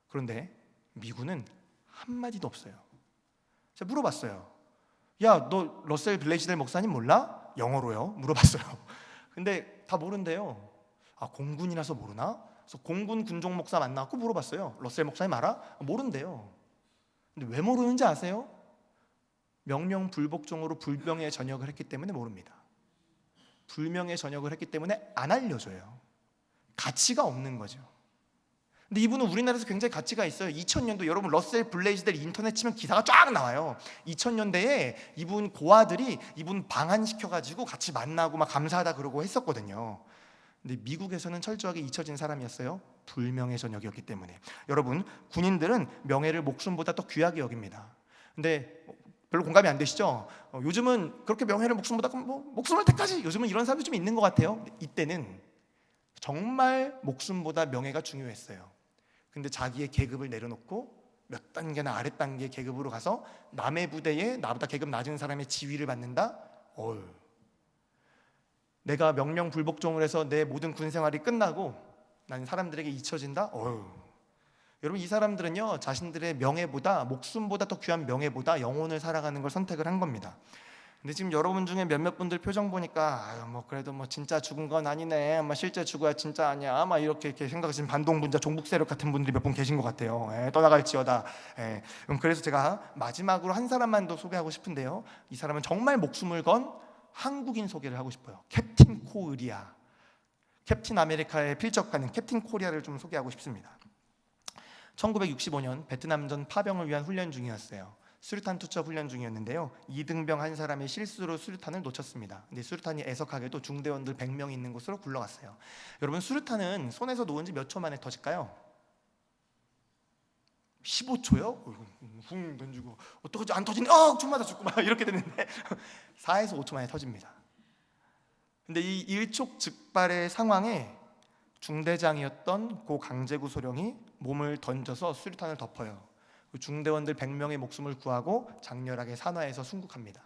그런데 미군은 한마디도 없어요. 제가 물어봤어요. 야, 너 러셀 블레이시델 목사님 몰라? 영어로요. 물어봤어요. 근데 다 모른대요. 공군이라서 모르나? 그래서 공군 군종 목사 만나고 물어봤어요. 러셀 목사님 알아? 모른대요. 근데 왜 모르는지 아세요? 명령 불복종으로 불명예 전역을 했기 때문에 모릅니다. 불명예 전역을 했기 때문에 안 알려줘요. 가치가 없는 거죠. 근데 이분은 우리나라에서 굉장히 가치가 있어요. 2000년도 여러분 러셀 블레이시델 인터넷 치면 기사가 쫙 나와요. 2000년대에 이분 고아들이 이분 방한시켜가지고 같이 만나고 막 감사하다 그러고 했었거든요. 근데 미국에서는 철저하게 잊혀진 사람이었어요. 불명예 전역이었기 때문에. 여러분, 군인들은 명예를 목숨보다 더 귀하게 여깁니다. 근데 별로 공감이 안 되시죠? 요즘은 그렇게 명예를 목숨보다 목숨을 택하지. 요즘은 이런 사람이 좀 있는 것 같아요. 이때는 정말 목숨보다 명예가 중요했어요. 근데 자기의 계급을 내려놓고 몇 단계나 아래 단계 계급으로 가서 남의 부대에 나보다 계급 낮은 사람의 지휘를 받는다? 내가 명령 불복종을 해서 내 모든 군 생활이 끝나고 나는 사람들에게 잊혀진다? 여러분, 이 사람들은요, 자신들의 명예보다, 목숨보다 더 귀한 명예보다 영혼을 살아가는 걸 선택을 한 겁니다. 근데 지금 여러분 중에 몇몇 분들 표정 보니까 그래도 진짜 죽은 건 아니네, 실제 죽어야 진짜 아니야, 이렇게 생각하시는 반동분자 종북 세력 같은 분들이 몇 분 계신 것 같아요. 떠나갈지어다. 그래서 제가 마지막으로 한 사람만 더 소개하고 싶은데요, 이 사람은 정말 목숨을 건 한국인 소개를 하고 싶어요. 캡틴 코리아. 캡틴 아메리카에 필적하는 캡틴 코리아를 좀 소개하고 싶습니다. 1965년 베트남전 파병을 위한 훈련 중이었어요. 수류탄 투척 훈련 중이었는데요. 이등병 한 사람이 실수로 수류탄을 놓쳤습니다. 근데 수류탄이 애석하게도 중대원들 100명이 있는 곳으로 굴러갔어요. 여러분, 수류탄은 손에서 놓은 지 몇 초 만에 터질까요? 15초요? 훅 던지고 어떡하지, 안 터지네, 총 맞아 죽고 막 이렇게 되는데 4에서 5초 만에 터집니다. 근데 이 일촉즉발의 상황에 중대장이었던 고 강제구 소령이 몸을 던져서 수류탄을 덮어요. 중대원들 100명의 목숨을 구하고 장렬하게 산화해서 순국합니다.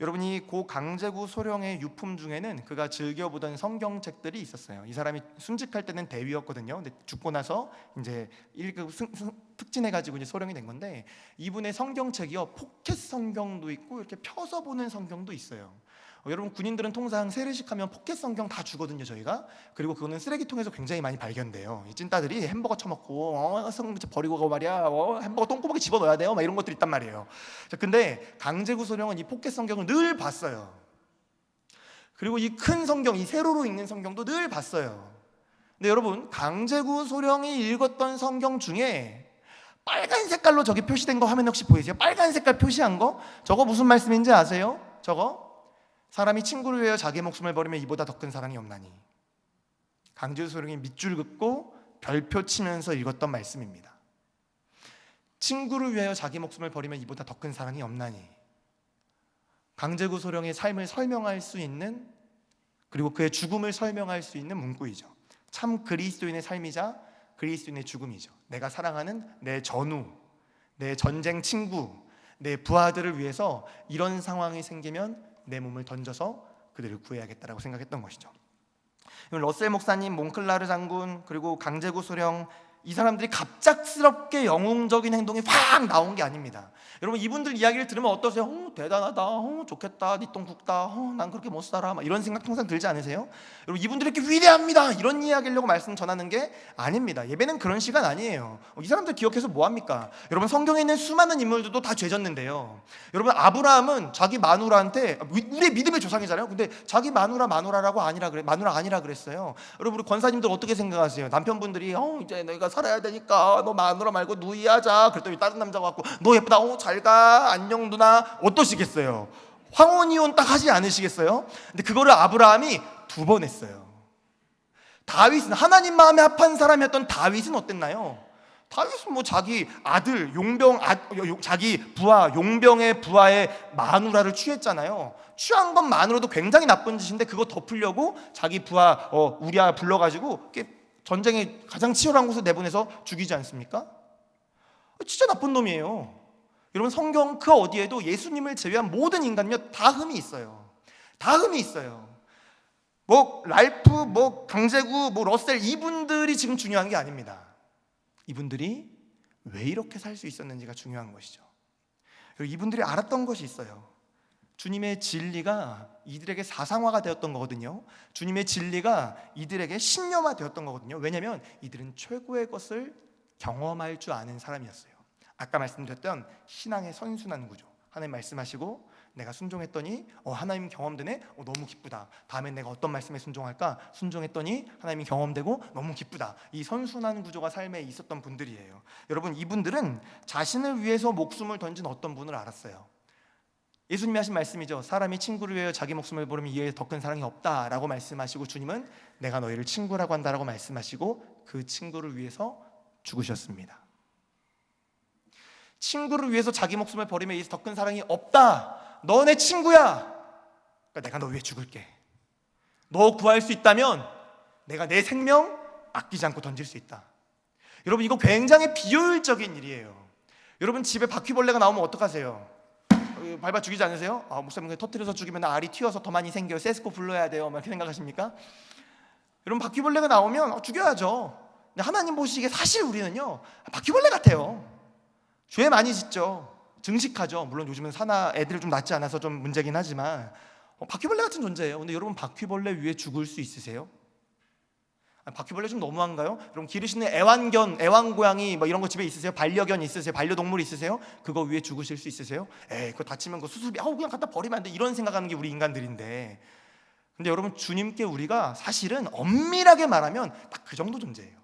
여러분이 고 강제구 소령의 유품 중에는 그가 즐겨보던 성경책들이 있었어요. 이 사람이 순직할 때는 대위였거든요. 근데 죽고 나서 이제 1급 특진해가지고 이제 소령이 된 건데, 이분의 성경책이요, 포켓 성경도 있고 이렇게 펴서 보는 성경도 있어요. 여러분, 군인들은 통상 세례식 하면 포켓 성경 다 주거든요, 저희가. 그리고 그거는 쓰레기통에서 굉장히 많이 발견돼요. 이 찐따들이 햄버거 처먹고 성경 버리고 가고 말이야, 햄버거 똥구멍에 집어넣어야 돼요, 막 이런 것들이 있단 말이에요. 자, 근데 강제구 소령은 이 포켓 성경을 늘 봤어요. 그리고 이 큰 성경, 이 세로로 읽는 성경도 늘 봤어요. 근데 여러분, 강제구 소령이 읽었던 성경 중에 빨간 색깔로 저기 표시된 거 화면 혹시 보이세요? 빨간 색깔 표시한 거, 저거 무슨 말씀인지 아세요? 저거 사람이 친구를 위하여 자기 목숨을 버리면 이보다 더 큰 사랑이 없나니. 강제구 소령이 밑줄 긋고 별표 치면서 읽었던 말씀입니다. 친구를 위하여 자기 목숨을 버리면 이보다 더 큰 사랑이 없나니. 강제구 소령의 삶을 설명할 수 있는, 그리고 그의 죽음을 설명할 수 있는 문구이죠. 참 그리스도인의 삶이자 그리스도인의 죽음이죠. 내가 사랑하는 내 전우, 내 전쟁 친구, 내 부하들을 위해서 이런 상황이 생기면 내 몸을 던져서 그들을 구해야겠다라고 생각했던 것이죠. 러셀 목사님, 몽클라르 장군, 그리고 강제구 소령, 이 사람들이 갑작스럽게 영웅적인 행동이 확 나온 게 아닙니다. 여러분, 이분들 이야기를 들으면 어떠세요? 대단하다, 좋겠다, 니 똥 굵다, 난 그렇게 못 살아, 막 이런 생각 통상 들지 않으세요? 여러분, 이분들이 이렇게 위대합니다, 이런 이야기하려고 말씀 전하는 게 아닙니다. 예배는 그런 시간 아니에요. 이 사람들 기억해서 뭐합니까? 여러분, 성경에 있는 수많은 인물들도 다 죄졌는데요. 여러분, 아브라함은 자기 마누라한테, 우리의 믿음의 조상이잖아요. 근데 자기 마누라라고 마누라 아니라 그랬어요. 여러분, 우리 권사님들 어떻게 생각하세요? 남편분들이 이제 너희가 살아야 되니까 너 마누라 말고 누이하자, 그랬더니 다른 남자가 왔고 너 예쁘다, 잘가, 안녕 누나, 어떠시겠어요? 황혼이혼 딱 하지 않으시겠어요? 근데 그거를 아브라함이 2번 했어요. 다윗은, 하나님 마음에 합한 사람이었던 다윗은 어땠나요? 다윗은 뭐 자기 아들 자기 부하, 용병의 부하의 마누라를 취했잖아요. 취한 것만으로도 굉장히 나쁜 짓인데 그거 덮으려고 자기 부하 우리아 불러가지고 전쟁에 가장 치열한 곳에 내보내서 죽이지 않습니까? 진짜 나쁜 놈이에요. 여러분, 성경 그 어디에도 예수님을 제외한 모든 인간은요, 다 흠이 있어요. 다 흠이 있어요. 뭐 랄프, 뭐 강제구, 뭐 러셀, 이분들이 지금 중요한 게 아닙니다. 이분들이 왜 이렇게 살 수 있었는지가 중요한 것이죠. 이분들이 알았던 것이 있어요. 주님의 진리가 이들에게 사상화가 되었던 거거든요. 주님의 진리가 이들에게 신념화 되었던 거거든요. 왜냐하면 이들은 최고의 것을 경험할 줄 아는 사람이었어요. 아까 말씀드렸던 신앙의 선순환 구조. 하나님 말씀하시고 내가 순종했더니 하나님 경험되네, 너무 기쁘다. 다음엔 내가 어떤 말씀에 순종할까? 순종했더니 하나님이 경험되고 너무 기쁘다. 이 선순환 구조가 삶에 있었던 분들이에요. 여러분, 이분들은 자신을 위해서 목숨을 던진 어떤 분을 알았어요. 예수님이 하신 말씀이죠. 사람이 친구를 위하여 자기 목숨을 버리면 이에 더 큰 사랑이 없다라고 말씀하시고, 주님은 내가 너희를 친구라고 한다라고 말씀하시고 그 친구를 위해서 죽으셨습니다. 친구를 위해서 자기 목숨을 버리면 이에 더 큰 사랑이 없다. 너 내 친구야. 그러니까 내가 너 위해 죽을게. 너 구할 수 있다면 내가 내 생명 아끼지 않고 던질 수 있다. 여러분, 이거 굉장히 비효율적인 일이에요. 여러분, 집에 바퀴벌레가 나오면 어떡하세요? 밟아 죽이지 않으세요? 목사님, 터뜨려서 죽이면 알이 튀어서 더 많이 생겨요, 세스코 불러야 돼요, 막 이렇게 생각하십니까? 여러분, 바퀴벌레가 나오면 죽여야죠. 근데 하나님 보시기에 사실 우리는요, 바퀴벌레 같아요. 죄 많이 짓죠. 증식하죠. 물론 요즘은 애들을 좀 낳지 않아서 좀 문제긴 하지만 바퀴벌레 같은 존재예요. 근데 여러분, 바퀴벌레 위에 죽을 수 있으세요? 바퀴벌레 좀 너무한가요? 여러분, 기르시는 애완고양이 뭐 이런 거 집에 있으세요? 반려견 있으세요? 반려동물 있으세요? 그거 위에 죽으실 수 있으세요? 그거 다치면 그 수술비 그냥 갖다 버리면 안 돼, 이런 생각하는 게 우리 인간들인데, 근데 여러분, 주님께 우리가 사실은 엄밀하게 말하면 딱 그 정도 존재예요.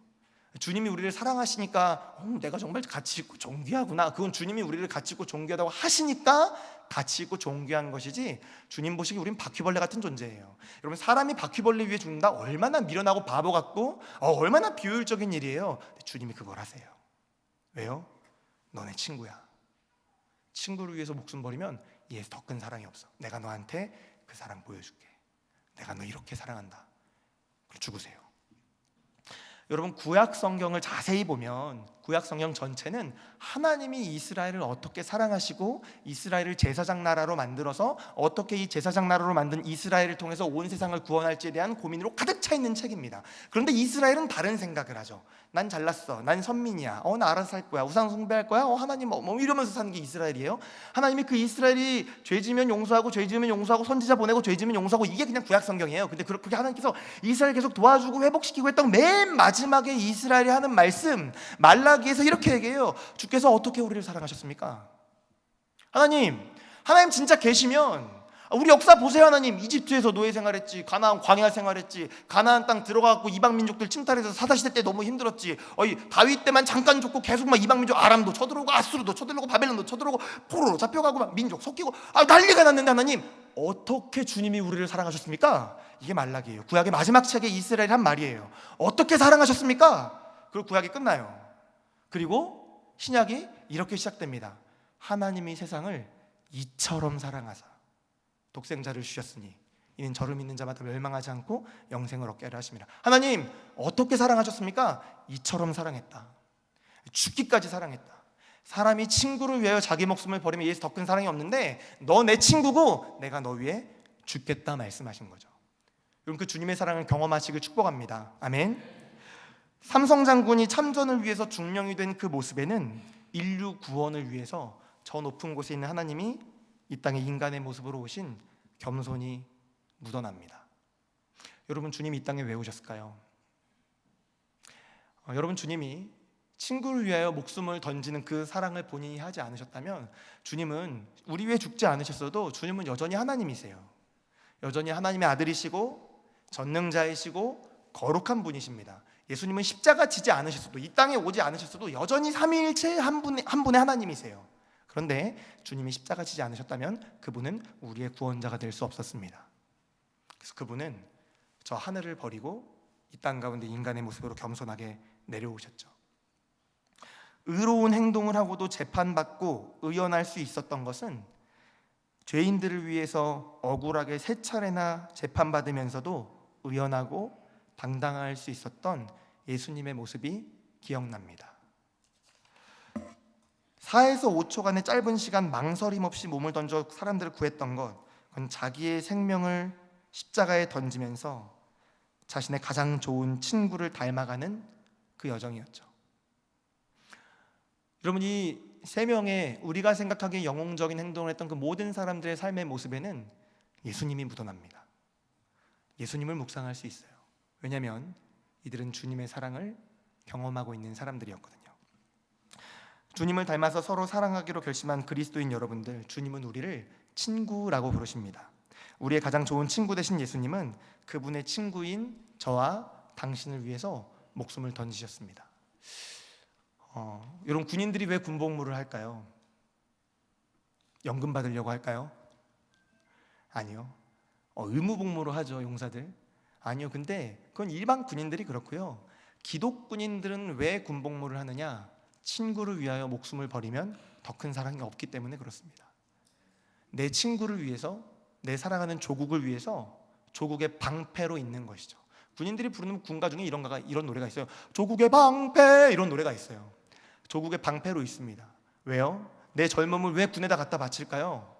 주님이 우리를 사랑하시니까 내가 정말 가치 있고 존귀하구나. 그건 주님이 우리를 가치 있고 존귀하다고 하시니까 가치 있고 존귀한 것이지, 주님 보시기에 우린 바퀴벌레 같은 존재예요. 여러분, 사람이 바퀴벌레 위에 죽는다? 얼마나 미련하고 바보 같고 얼마나 비효율적인 일이에요. 근데 주님이 그걸 하세요. 왜요? 너네 친구야. 친구를 위해서 목숨 버리면 얘에서 더 큰 사랑이 없어. 내가 너한테 그 사랑 보여줄게. 내가 너 이렇게 사랑한다. 그럼 죽으세요. 여러분, 구약 성경을 자세히 보면 구약 성경 전체는 하나님이 이스라엘을 어떻게 사랑하시고 이스라엘을 제사장 나라로 만들어서 어떻게 이 제사장 나라로 만든 이스라엘을 통해서 온 세상을 구원할지에 대한 고민으로 가득 차 있는 책입니다. 그런데 이스라엘은 다른 생각을 하죠. 난 잘났어. 난 선민이야. 나 알아서 살 거야. 우상 숭배할 거야. 하나님 이러면서 사는 게 이스라엘이에요. 하나님이 그 이스라엘이 죄 지으면 용서하고 죄 지으면 용서하고 선지자 보내고 죄 지으면 용서하고, 이게 그냥 구약 성경이에요. 근데 그렇게 하나님께서 이스라엘 계속 도와주고 회복시키고 했던 맨 마지막에 이스라엘이 하는 말씀, 말라기에서 이렇게 얘기해요. 주께서 어떻게 우리를 사랑하셨습니까? 하나님 진짜 계시면 우리 역사 보세요. 하나님 이집트에서 노예 생활했지, 가나안 광야 생활했지, 가나안 땅 들어가고 이방 민족들 침탈해서 사사시대 때 너무 힘들었지. 다윗 때만 잠깐 줬고 계속 막 이방 민족 아람도 쳐들어오고 아수르도 쳐들어오고 바벨론도 쳐들어오고 포로로 잡혀가고 막 민족 섞이고 난리가 났는데, 하나님 어떻게 주님이 우리를 사랑하셨습니까? 이게 말라기예요. 구약의 마지막 책에 이스라엘이 한 말이에요. 어떻게 사랑하셨습니까? 그리고 구약이 끝나요. 그리고 신약이 이렇게 시작됩니다. 하나님이 세상을 이처럼 사랑하사 독생자를 주셨으니 이는 저를 믿는 자마다 멸망하지 않고 영생을 얻게 하려 하심이라. 하나님 어떻게 사랑하셨습니까? 이처럼 사랑했다. 죽기까지 사랑했다. 사람이 친구를 위하여 자기 목숨을 버리면 이에서 더 큰 사랑이 없는데, 너 내 친구고 내가 너 위해 죽겠다 말씀하신 거죠. 여러분, 그 주님의 사랑을 경험하시길 축복합니다. 아멘. 삼성 장군이 참전을 위해서 중령이 된 그 모습에는 인류 구원을 위해서 저 높은 곳에 있는 하나님이 이 땅에 인간의 모습으로 오신 겸손이 묻어납니다. 여러분, 주님이 이 땅에 왜 오셨을까요? 여러분, 주님이 친구를 위하여 목숨을 던지는 그 사랑을 본인이 하지 않으셨다면, 주님은 우리 위해 죽지 않으셨어도 주님은 여전히 하나님이세요. 여전히 하나님의 아들이시고 전능자이시고 거룩한 분이십니다. 예수님은 십자가 지지 않으셨어도, 이 땅에 오지 않으셨어도 여전히 삼위일체 한 분의 하나님이세요. 그런데 주님이 십자가 지지 않으셨다면 그분은 우리의 구원자가 될 수 없었습니다. 그래서 그분은 저 하늘을 버리고 이 땅 가운데 인간의 모습으로 겸손하게 내려오셨죠. 의로운 행동을 하고도 재판받고 의연할 수 있었던 것은 죄인들을 위해서 억울하게 3차례나 재판받으면서도 의연하고 당당할 수 있었던 예수님의 모습이 기억납니다. 4에서 5초간의 짧은 시간 망설임 없이 몸을 던져 사람들을 구했던 것, 그건 자기의 생명을 십자가에 던지면서 자신의 가장 좋은 친구를 닮아가는 그 여정이었죠. 여러분, 이 3명의 우리가 생각하기에 영웅적인 행동을 했던 그 모든 사람들의 삶의 모습에는 예수님이 묻어납니다. 예수님을 묵상할 수 있어요. 왜냐하면 이들은 주님의 사랑을 경험하고 있는 사람들이었거든요. 주님을 닮아서 서로 사랑하기로 결심한 그리스도인 여러분들, 주님은 우리를 친구라고 부르십니다. 우리의 가장 좋은 친구 되신 예수님은 그분의 친구인 저와 당신을 위해서 목숨을 던지셨습니다. 여러분, 군인들이 왜 군복무를 할까요? 연금 받으려고 할까요? 아니요. 의무복무로 하죠, 용사들. 아니요. 근데 그건 일반 군인들이 그렇고요. 기독 군인들은 왜 군복무를 하느냐? 친구를 위하여 목숨을 버리면 더 큰 사랑이 없기 때문에 그렇습니다. 내 친구를 위해서, 내 사랑하는 조국을 위해서 조국의 방패로 있는 것이죠. 군인들이 부르는 군가 중에 이런 노래가 있어요. 조국의 방패, 이런 노래가 있어요. 조국의 방패로 있습니다. 왜요? 내 젊음을 왜 군에다 갖다 바칠까요?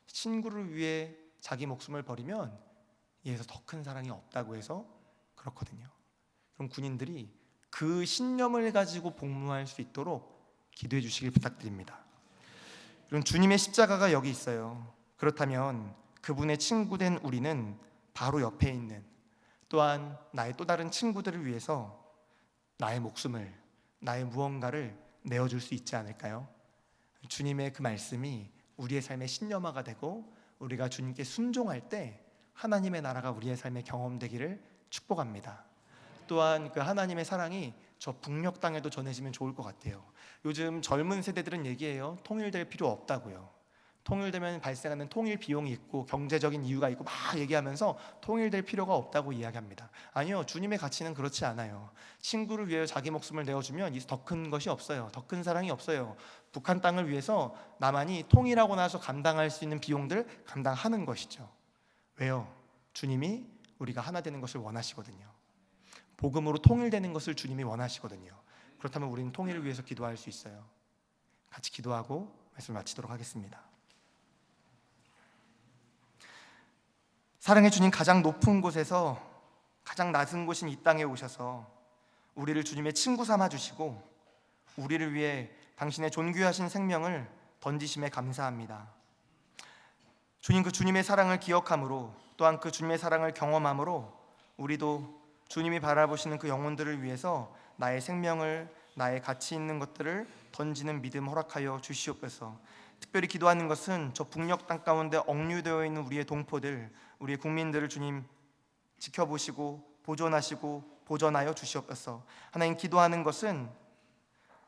친구를 위해 자기 목숨을 버리면 이에서 더 큰 사랑이 없다고 해서 그렇거든요. 그럼 군인들이 그 신념을 가지고 복무할 수 있도록 기도해 주시길 부탁드립니다. 그럼 주님의 십자가가 여기 있어요. 그렇다면 그분의 친구된 우리는 바로 옆에 있는 또한 나의 또 다른 친구들을 위해서 나의 목숨을, 나의 무언가를 내어줄 수 있지 않을까요? 주님의 그 말씀이 우리의 삶의 신념화가 되고 우리가 주님께 순종할 때 하나님의 나라가 우리의 삶에 경험되기를 축복합니다. 또한 그 하나님의 사랑이 저 북녘 땅에도 전해지면 좋을 것 같아요. 요즘 젊은 세대들은 얘기해요. 통일될 필요 없다고요. 통일되면 발생하는 통일 비용이 있고 경제적인 이유가 있고 막 얘기하면서 통일될 필요가 없다고 이야기합니다. 아니요, 주님의 가치는 그렇지 않아요. 친구를 위해 자기 목숨을 내어주면 더 큰 것이 없어요. 더 큰 사랑이 없어요. 북한 땅을 위해서 남한이 통일하고 나서 감당할 수 있는 비용들 감당하는 것이죠. 왜요? 주님이 우리가 하나 되는 것을 원하시거든요. 복음으로 통일되는 것을 주님이 원하시거든요. 그렇다면 우리는 통일을 위해서 기도할 수 있어요. 같이 기도하고 말씀을 마치도록 하겠습니다. 사랑해 주님, 가장 높은 곳에서 가장 낮은 곳인 이 땅에 오셔서 우리를 주님의 친구 삼아 주시고 우리를 위해 당신의 존귀하신 생명을 던지심에 감사합니다. 주님, 그 주님의 사랑을 기억함으로 또한 그 주님의 사랑을 경험함으로 우리도 주님이 바라보시는 그 영혼들을 위해서 나의 생명을, 나의 가치 있는 것들을 던지는 믿음 허락하여 주시옵소서. 특별히 기도하는 것은 저 북녘 땅 가운데 억류되어 있는 우리의 동포들, 우리의 국민들을 주님 지켜보시고 보존하시고 보전하여 주시옵소서. 하나님, 기도하는 것은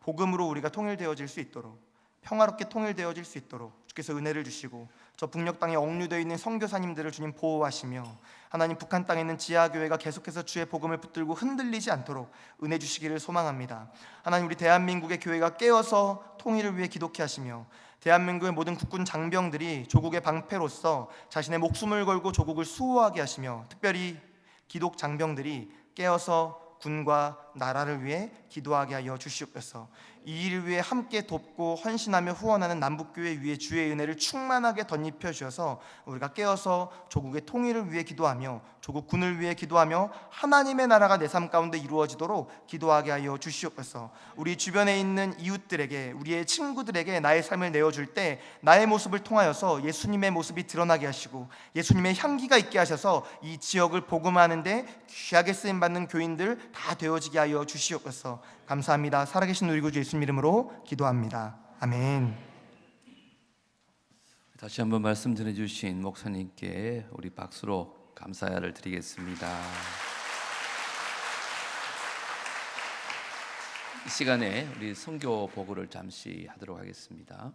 복음으로 우리가 통일되어질 수 있도록, 평화롭게 통일되어질 수 있도록 주께서 은혜를 주시고 저 북녘 땅에 억류되어 있는 선교사님들을 주님 보호하시며 하나님, 북한 땅에 있는 지하교회가 계속해서 주의 복음을 붙들고 흔들리지 않도록 은혜 주시기를 소망합니다. 하나님, 우리 대한민국의 교회가 깨어서 통일을 위해 기도케 하시며 대한민국의 모든 국군 장병들이 조국의 방패로서 자신의 목숨을 걸고 조국을 수호하게 하시며 특별히 기독 장병들이 깨어서 군과 나라를 위해 기도하게 하여 주시옵소서. 이 일을 위해 함께 돕고 헌신하며 후원하는 남북교회 위에 주의 은혜를 충만하게 덧입혀 주셔서 우리가 깨어서 조국의 통일을 위해 기도하며 조국 군을 위해 기도하며 하나님의 나라가 내 삶 가운데 이루어지도록 기도하게 하여 주시옵소서. 우리 주변에 있는 이웃들에게, 우리의 친구들에게 나의 삶을 내어줄 때 나의 모습을 통하여서 예수님의 모습이 드러나게 하시고 예수님의 향기가 있게 하셔서 이 지역을 복음하는데 귀하게 쓰임받는 교인들 다 되어지게 하여 주시옵소서. 감사합니다. 살아계신 우리 구주 예수님 이름으로 기도합니다. 아멘. 다시 한번 말씀 전해주신 목사님께 우리 박수로 감사를 드리겠습니다. 이 시간에 우리 선교 보고를 잠시 하도록 하겠습니다.